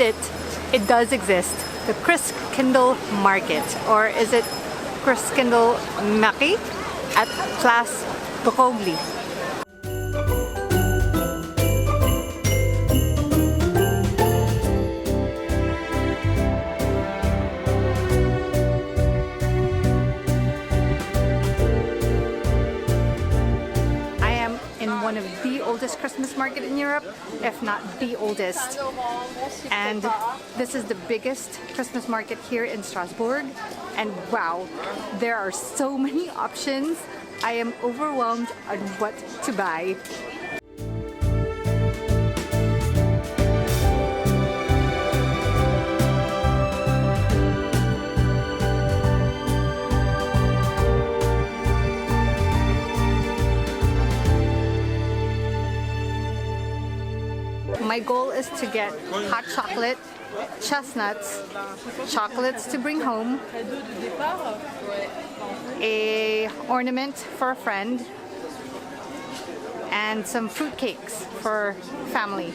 it does exist. The Christkindlsmärik, or is it Christkindlsmärik at Place Broglie. One of the oldest Christmas market in Europe, if not the oldest. And this is the biggest Christmas market here in Strasbourg. And wow, there are so many options. I am overwhelmed on what to buy. My goal is to get hot chocolate, chestnuts, chocolates to bring home, a ornament for a friend, and some fruit cakes for family.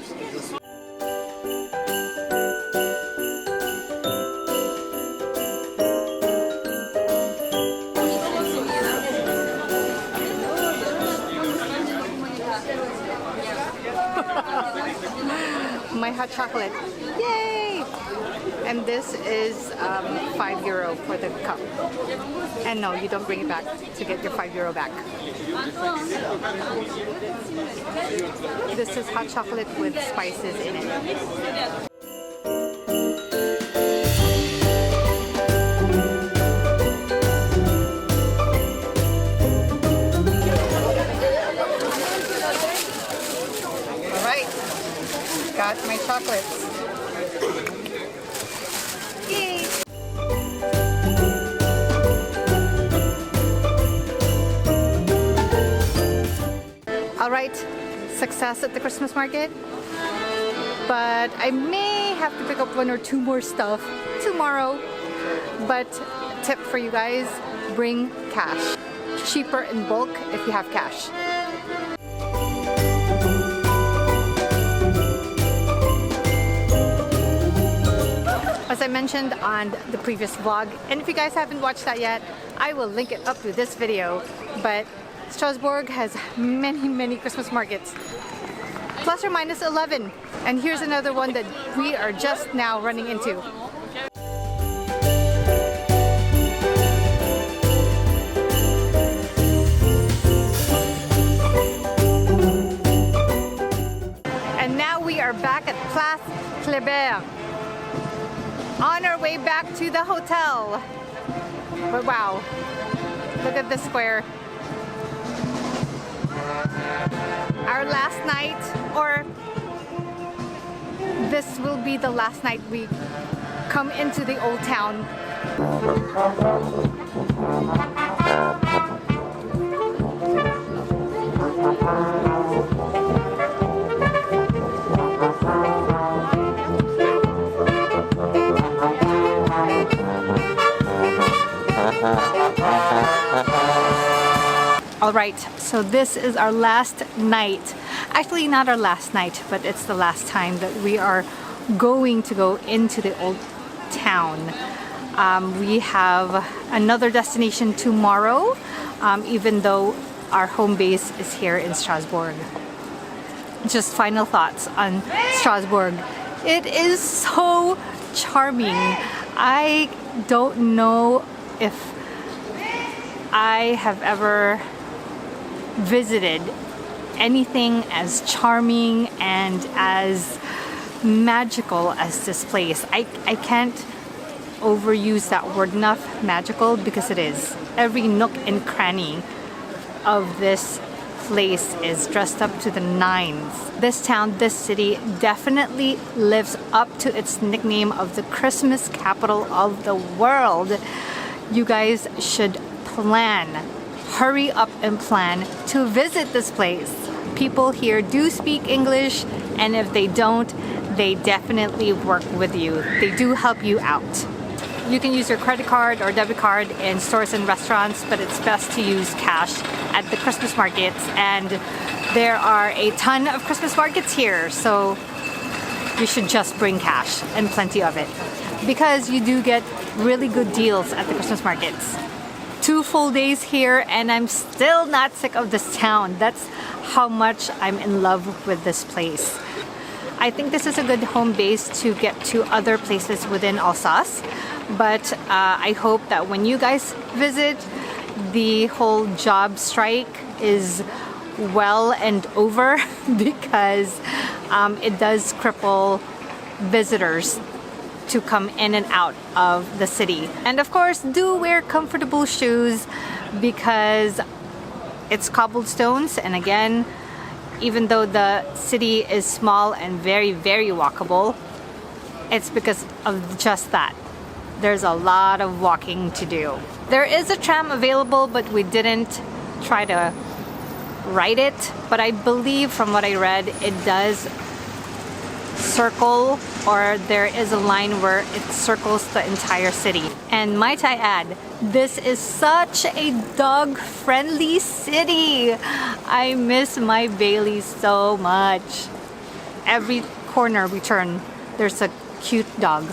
My hot chocolate, yay! And this is €5 for the cup. And no, you don't bring it back to get your €5 back. This is hot chocolate with spices in it. Got my chocolates. Yay! All right, success at the Christmas market, but I may have to pick up 1 or 2 more stuff tomorrow. But tip for you guys, bring cash. Cheaper in bulk if you have cash. As I mentioned on the previous vlog, and if you guys haven't watched that yet, I will link it up to this video. But Strasbourg has many Christmas markets, plus or minus 11. And here's another one that we are just now running into. And now we are back at Place Broglie, on our way back to the hotel. But wow, look at this square. Our last night, or this will be the last night we come into the old town. All right, so this is our last night. Actually, not our last night, but it's the last time that we are going to go into the old town. We have another destination tomorrow, even though our home base is here in Strasbourg. Just final thoughts on Strasbourg. It is so charming. I don't know if I have ever visited anything as charming and as magical as this place. I can't overuse that word enough, magical, because it is. Every nook and cranny of this place is dressed up to the nines. This town, this city definitely lives up to its nickname of the Christmas capital of the world. You guys should plan, hurry up and plan to visit this place. People here do speak English, and if they don't, they definitely work with you. They do help you out. You can use your credit card or debit card in stores and restaurants, but it's best to use cash at the Christmas markets. And there are a ton of Christmas markets here, so you should just bring cash and plenty of it, because you do get really good deals at the Christmas markets. 2 full days here and I'm still not sick of this town. That's how much I'm in love with this place. I think this is a good home base to get to other places within Alsace, but I hope that when you guys visit, the whole job strike is well and over, because it does cripple visitors to come in and out of the city. And of course, do wear comfortable shoes, because it's cobblestones, and again, even though the city is small and very, very walkable, it's because of just that. There's a lot of walking to do. There is a tram available, but we didn't try to ride it. But I believe from what I read, it does circle, or there is a line where it circles the entire city. And might I add, this is such a dog-friendly city. I miss my Bailey so much. Every corner we turn, there's a cute dog.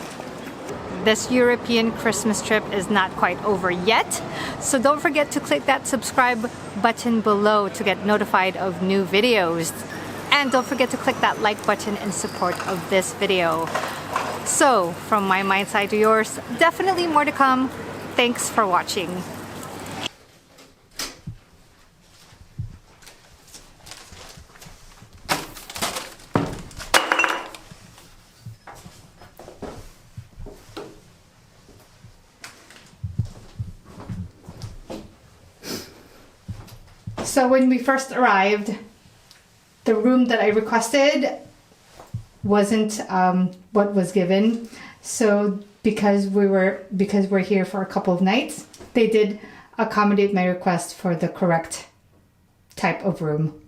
This European Christmas trip is not quite over yet, so don't forget to click that subscribe button below to get notified of new videos. And don't forget to click that like button in support of this video. So, from my mind side to yours, definitely more to come. Thanks for watching. So when we first arrived, the room that I requested wasn't what was given. So because we're here for a couple of nights, they did accommodate my request for the correct type of room.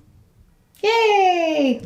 Yay!